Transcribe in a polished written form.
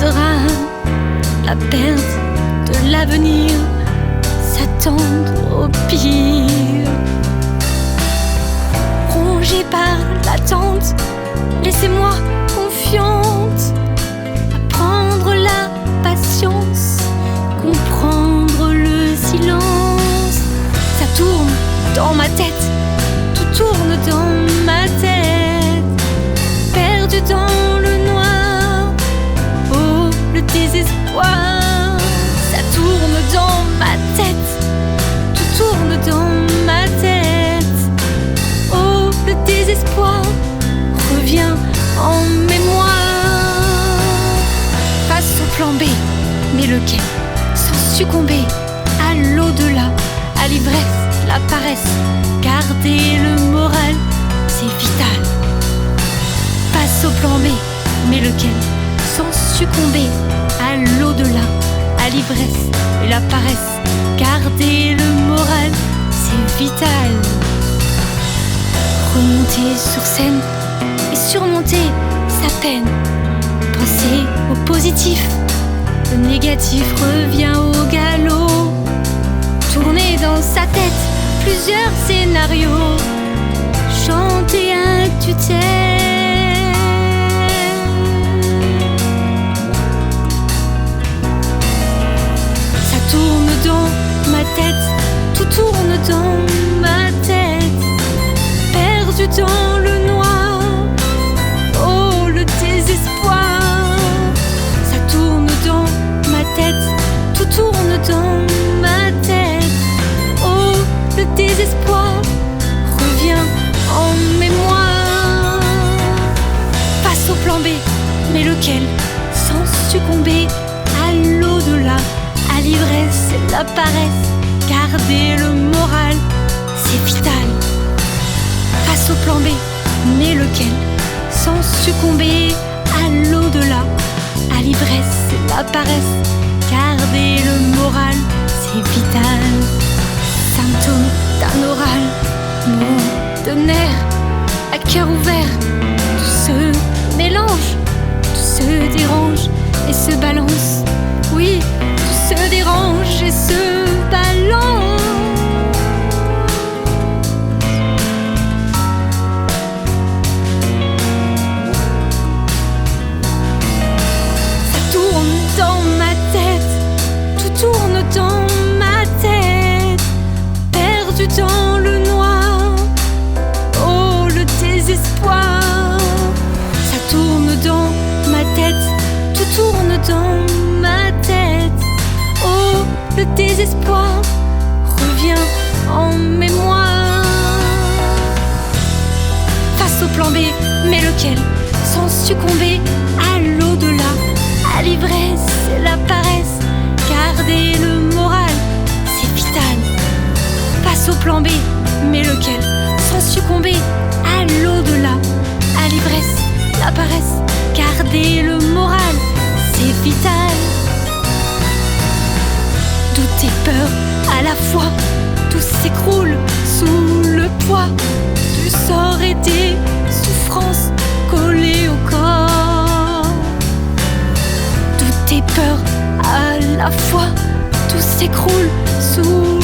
drame, la perte de l'avenir, s'attendre au pire. Rongée par l'attente, laissez-moi confiante à prendre la patience, comprendre le silence. Ça tourne dans ma tête, tout tourne dans ma tête, perdu dans le noir, oh le désespoir. Ça tourne dans ma tête, tout tourne dans ma tête, oh le désespoir revient en mémoire. Face au plan B, mais lequel? Sans succomber à l'au-delà, à l'ivresse, la paresse, garder le moral, c'est vital. Face au plan B, mais lequel? Sans succomber à l'au-delà, à l'ivresse et la paresse, garder le moral, c'est vital. Remonter sur scène et surmonter sa peine, penser au positif, le négatif revient au galop. Tourner dans sa tête plusieurs scénarios, chanter un tue-tête. Ça tourne dans ma tête, tout tourne dans ma tête, perdu dans le noir, oh le désespoir. Ça tourne dans ma tête, tout tourne dans ma tête, oh le désespoir revient en mémoire. Face au plan B, mais lequel? Sans succomber à l'au-delà, à l'ivresse et la paresse, garder le moral, c'est vital. Face au plan B, mais lequel? Sans succomber à l'au-delà, à l'ivresse et la paresse, garder le moral, c'est vital. Symptômes d'un oral, mots de nerfs, à cœur ouvert, tout se mélange, tout se dérange et se balance. Oui, tout se dérange et se balance. Dans ma tête, tout tourne dans ma tête, perdu dans le noir, oh le désespoir. Ça tourne dans ma tête, tout tourne dans ma tête, oh le désespoir revient en mémoire. Face au plan B, mais lequel? Sans succomber à l'au-delà, à l'ivresse et la paresse, garder le moral, c'est vital. Face au plan B, mais lequel? Sans succomber à l'au-delà, à l'ivresse, la paresse, garder le moral, c'est vital. Doute et peur à la fois, tout s'écroule sous le poids du sort et des souffrances collées au corps. Doute et peur à la fois, tout s'écroule sous